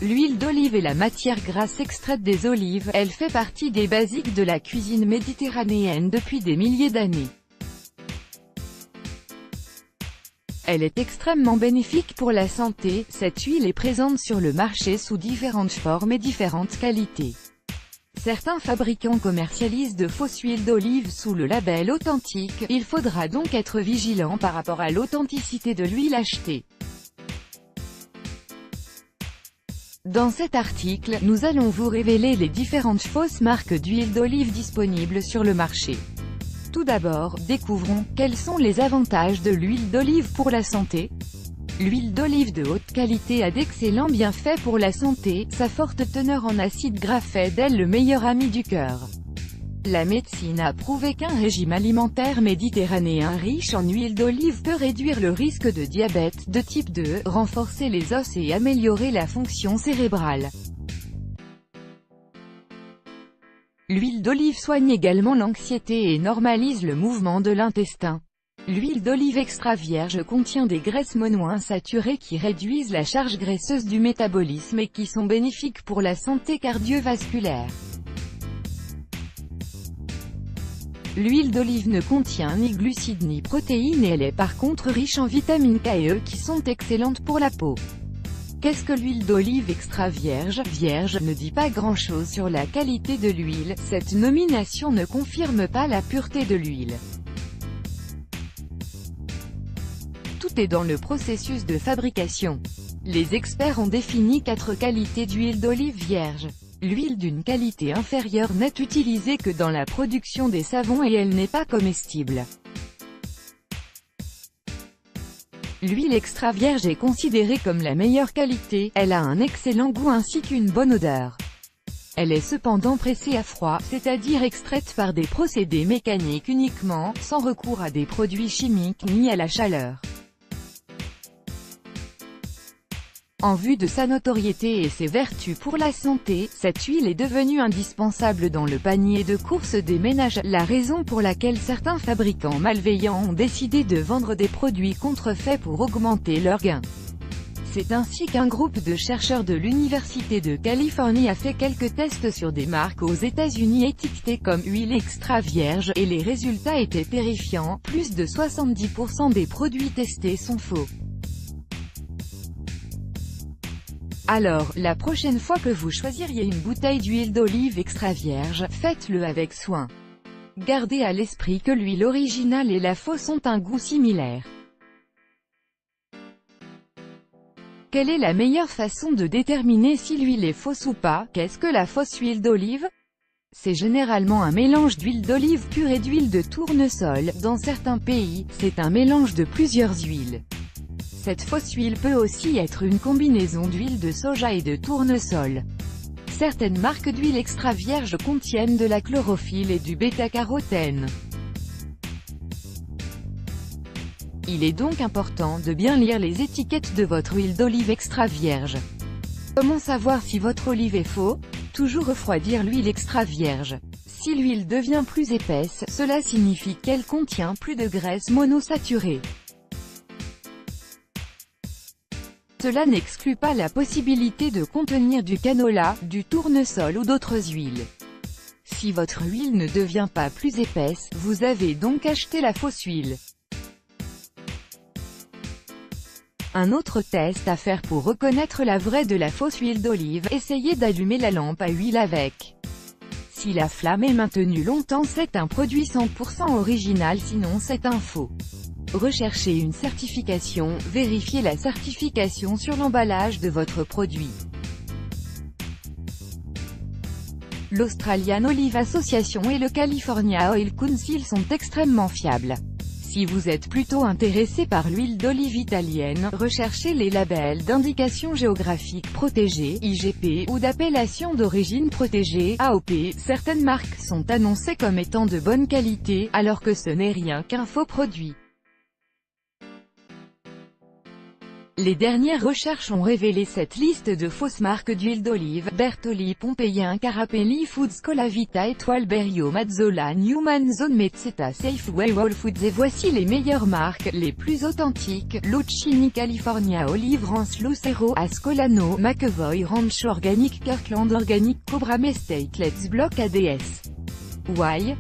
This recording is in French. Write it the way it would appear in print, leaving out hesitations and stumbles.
L'huile d'olive est la matière grasse extraite des olives, elle fait partie des basiques de la cuisine méditerranéenne depuis des milliers d'années. Elle est extrêmement bénéfique pour la santé, cette huile est présente sur le marché sous différentes formes et différentes qualités. Certains fabricants commercialisent de fausses huiles d'olive sous le label authentique, il faudra donc être vigilant par rapport à l'authenticité de l'huile achetée. Dans cet article, nous allons vous révéler les différentes fausses marques d'huile d'olive disponibles sur le marché. Tout d'abord, découvrons, quels sont les avantages de l'huile d'olive pour la santé. L'huile d'olive de haute qualité a d'excellents bienfaits pour la santé, sa forte teneur en acide gras fait d'elle le meilleur ami du cœur. La médecine a prouvé qu'un régime alimentaire méditerranéen riche en huile d'olive peut réduire le risque de diabète de type 2, renforcer les os et améliorer la fonction cérébrale. L'huile d'olive soigne également l'anxiété et normalise le mouvement de l'intestin. L'huile d'olive extra vierge contient des graisses monoinsaturées qui réduisent la charge graisseuse du métabolisme et qui sont bénéfiques pour la santé cardiovasculaire. L'huile d'olive ne contient ni glucides ni protéines et elle est par contre riche en vitamines K et E qui sont excellentes pour la peau. Qu'est-ce que l'huile d'olive extra vierge? Vierge ne dit pas grand-chose sur la qualité de l'huile, cette nomination ne confirme pas la pureté de l'huile. Tout est dans le processus de fabrication. Les experts ont défini 4 qualités d'huile d'olive vierge. L'huile d'une qualité inférieure n'est utilisée que dans la production des savons et elle n'est pas comestible. L'huile extra vierge est considérée comme la meilleure qualité, elle a un excellent goût ainsi qu'une bonne odeur. Elle est cependant pressée à froid, c'est-à-dire extraite par des procédés mécaniques uniquement, sans recours à des produits chimiques ni à la chaleur. En vue de sa notoriété et ses vertus pour la santé, cette huile est devenue indispensable dans le panier de courses des ménages, la raison pour laquelle certains fabricants malveillants ont décidé de vendre des produits contrefaits pour augmenter leurs gains. C'est ainsi qu'un groupe de chercheurs de l'Université de Californie a fait quelques tests sur des marques aux États-Unis étiquetées comme huile extra vierge, et les résultats étaient terrifiants, plus de 70% des produits testés sont faux. Alors, la prochaine fois que vous choisiriez une bouteille d'huile d'olive extra vierge, faites-le avec soin. Gardez à l'esprit que l'huile originale et la fausse ont un goût similaire. Quelle est la meilleure façon de déterminer si l'huile est fausse ou pas? Qu'est-ce que la fausse huile d'olive? C'est généralement un mélange d'huile d'olive pure et d'huile de tournesol. Dans certains pays, c'est un mélange de plusieurs huiles. Cette fausse huile peut aussi être une combinaison d'huile de soja et de tournesol. Certaines marques d'huile extra vierge contiennent de la chlorophylle et du bêta-carotène. Il est donc important de bien lire les étiquettes de votre huile d'olive extra vierge. Comment savoir si votre olive est faux? Toujours refroidir l'huile extra vierge. Si l'huile devient plus épaisse, cela signifie qu'elle contient plus de graisse monosaturée. Cela n'exclut pas la possibilité de contenir du canola, du tournesol ou d'autres huiles. Si votre huile ne devient pas plus épaisse, vous avez donc acheté la fausse huile. Un autre test à faire pour reconnaître la vraie de la fausse huile d'olive, essayez d'allumer la lampe à huile avec. Si la flamme est maintenue longtemps, c'est un produit 100% original, sinon c'est un faux. Recherchez une certification, vérifiez la certification sur l'emballage de votre produit. L'Australian Olive Association et le California Oil Council sont extrêmement fiables. Si vous êtes plutôt intéressé par l'huile d'olive italienne, recherchez les labels d'indication géographique protégée, IGP, ou d'appellation d'origine protégée, AOP. Certaines marques sont annoncées comme étant de bonne qualité, alors que ce n'est rien qu'un faux produit. Les dernières recherches ont révélé cette liste de fausses marques d'huile d'olive: Bertolli, Pompéien, Carapelli Foods, Colavita, Étoile Berrio, Mazzola, Newman, Zone Mezzetta, Safeway, Whole Foods. Et voici les meilleures marques, les plus authentiques: Lucchini, California, Olive, Rance, Lucero, Ascolano, McEvoy, Ranch Organic, Kirkland Organic, Cobra Mestake, Let's Block, ADS. Why?